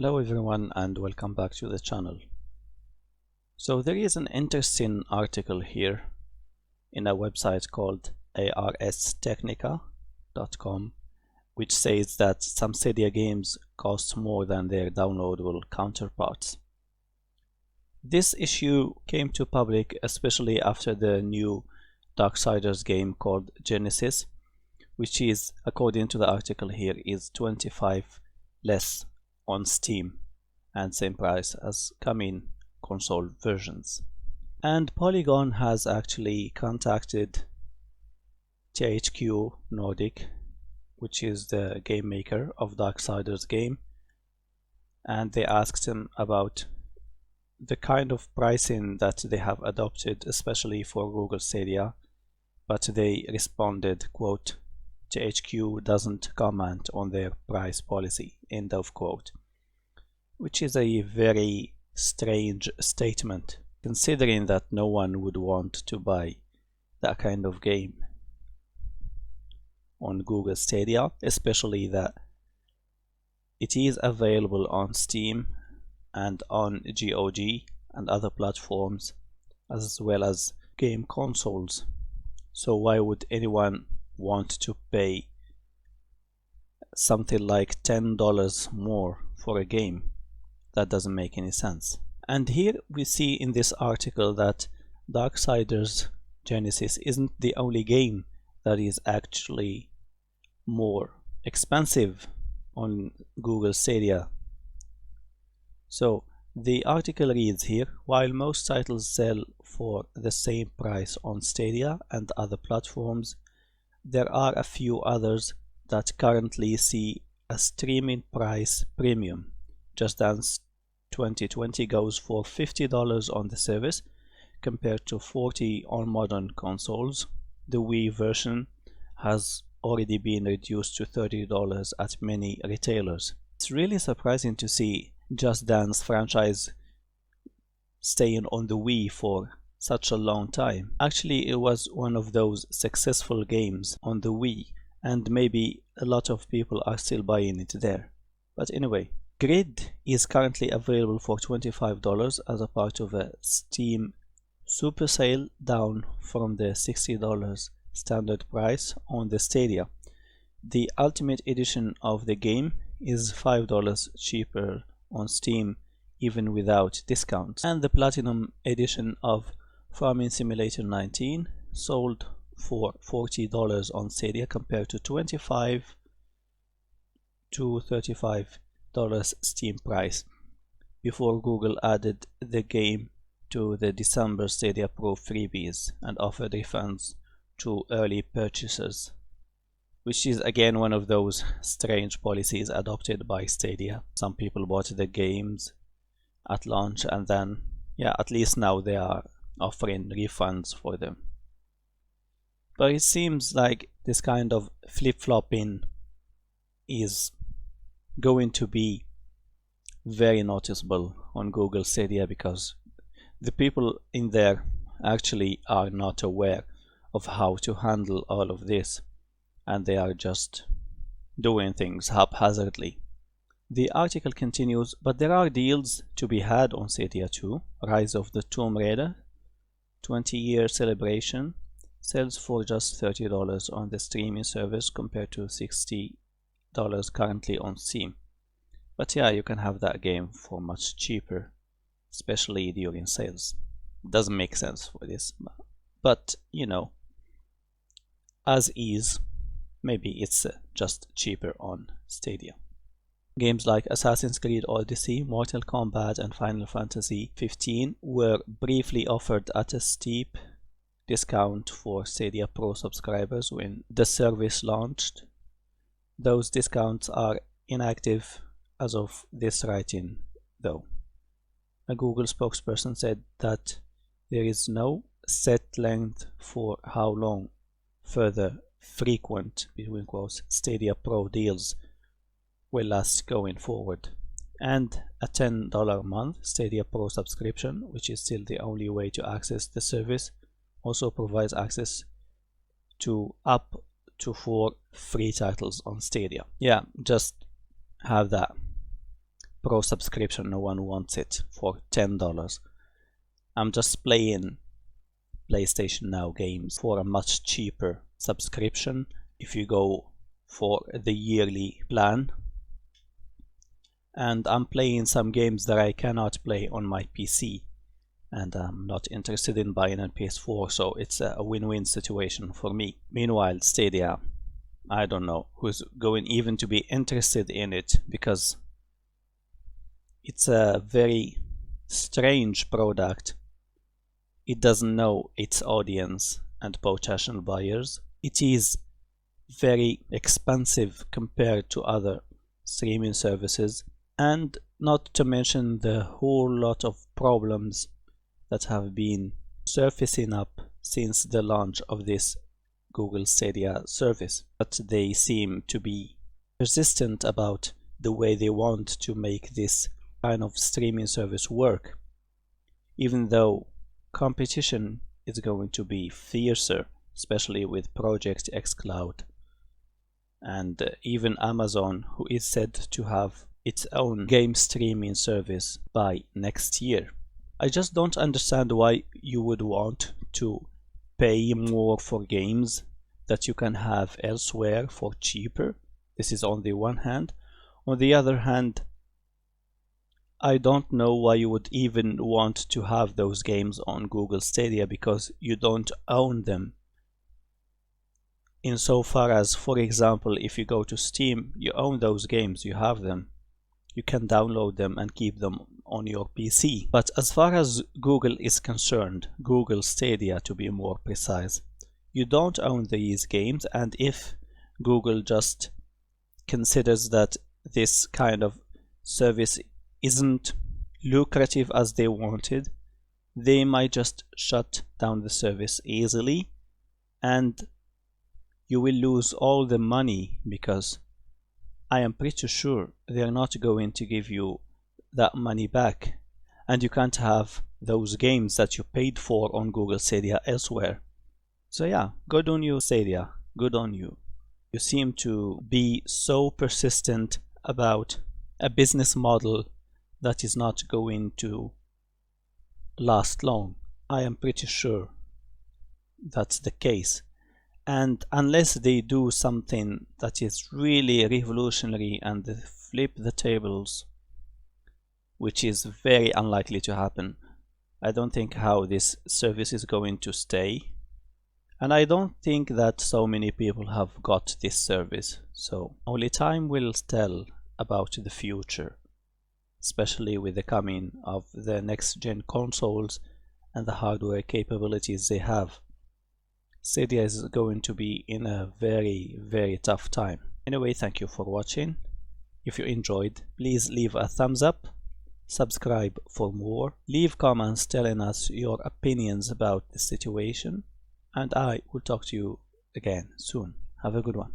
Hello everyone and welcome back to the channel. So there is an interesting article here in a website called arstechnica.com which says that some Stadia games cost more than their downloadable counterparts. This issue came to public especially after the new Darksiders game called Genesis, which is, according to the article here, is 25 less on Steam and same price as coming console versions. And Polygon has actually contacted THQ Nordic, which is the game maker of Darksiders game, and they asked him about the kind of pricing that they have adopted, especially for Google Stadia, but they responded, quote, THQ doesn't comment on their price policy, end of quote, which is a very strange statement considering that no one would want to buy that kind of game on Google Stadia, especially that it is available on Steam and on GOG and other platforms as well as game consoles. So why would anyone want to pay something like $10 more for a game? That doesn't make any sense. And here we see in this article that Darksiders Genesis isn't the only game that is actually more expensive on Google Stadia. So the article reads here, while most titles sell for the same price on Stadia and other platforms, there are a few others that currently see a streaming price premium. Just Dance 2020 goes for $50 on the service compared to $40 on modern consoles. The Wii version has already been reduced to $30 at many retailers. It's really surprising to see Just Dance franchise staying on the Wii for such a long time. Actually, it was one of those successful games on the Wii, and maybe a lot of people are still buying it there. But anyway, Grid is currently available for $25 as a part of a Steam super sale, down from the $60 standard price on the Stadia. The Ultimate Edition of the game is $5 cheaper on Steam even without discounts, and the Platinum Edition of Farming Simulator 19 sold for $40 on Stadia compared to $25 to $35 Steam price before Google added the game to the December Stadia Pro freebies and offered refunds to early purchasers, which is again one of those strange policies adopted by Stadia. Some people bought the games at launch and then, yeah, at least now they are offering refunds for them. But it seems like this kind of flip-flopping is going to be very noticeable on Google Stadia because the people in there actually are not aware of how to handle all of this, and they are just doing things haphazardly. The article continues, but there are deals to be had on Stadia too. Rise of the Tomb Raider 20-year celebration sells for just $30 on the streaming service compared to $60 currently on Steam. But yeah, you can have that game for much cheaper, especially during sales. Doesn't make sense for this, but you know, as is, maybe it's just cheaper on Stadia. Games like Assassin's Creed Odyssey, Mortal Kombat and Final Fantasy XV were briefly offered at a steep discount for Stadia Pro subscribers when the service launched. Those discounts are inactive as of this writing though. A Google spokesperson said that there is no set length for how long further frequent, between quotes, Stadia Pro deals will last going forward, and a $10 a month Stadia Pro subscription, which is still the only way to access the service, also provides access to up to 4 free titles on Stadia. Yeah, just have that. Pro subscription, no one wants it for $10. I'm just playing PlayStation Now games for a much cheaper subscription if you go for the yearly plan. And I'm playing some games that I cannot play on my PC, and I'm not interested in buying a PS4, so it's a win-win situation for me. Meanwhile, Stadia, I don't know who's going even to be interested in it, because it's a very strange product. It doesn't know its audience and potential buyers. It is very expensive compared to other streaming services, and not to mention the whole lot of problems that have been surfacing up since the launch of this Google Stadia service. But they seem to be persistent about the way they want to make this kind of streaming service work, even though competition is going to be fiercer, especially with Project xCloud and even Amazon, who is said to have its own game streaming service by next year. I just don't understand why you would want to pay more for games that you can have elsewhere for cheaper. This is on the one hand. On the other hand, I don't know why you would even want to have those games on Google Stadia, because you don't own them. Insofar as, for example, if you go to Steam, you own those games, you have them. You can download them and keep them on your PC. But as far as Google is concerned, Google Stadia to be more precise, you don't own these games, and if Google just considers that this kind of service isn't lucrative as they wanted, they might just shut down the service easily, and you will lose all the money, because I am pretty sure they're not going to give you that money back, and you can't have those games that you paid for on Google Stadia elsewhere. So yeah, good on you, Stadia, good on you. You seem to be so persistent about a business model that is not going to last long. I am pretty sure that's the case. And unless they do something that is really revolutionary and they flip the tables, which is very unlikely to happen, I don't think how this service is going to stay. And I don't think that so many people have got this service, so only time will tell about the future, especially with the coming of the next-gen consoles and the hardware capabilities they have. Stadia is going to be in a very, very tough time. Anyway, thank you for watching. If you enjoyed, please leave a thumbs up, subscribe for more, leave comments telling us your opinions about the situation, and I will talk to you again soon. Have a good one.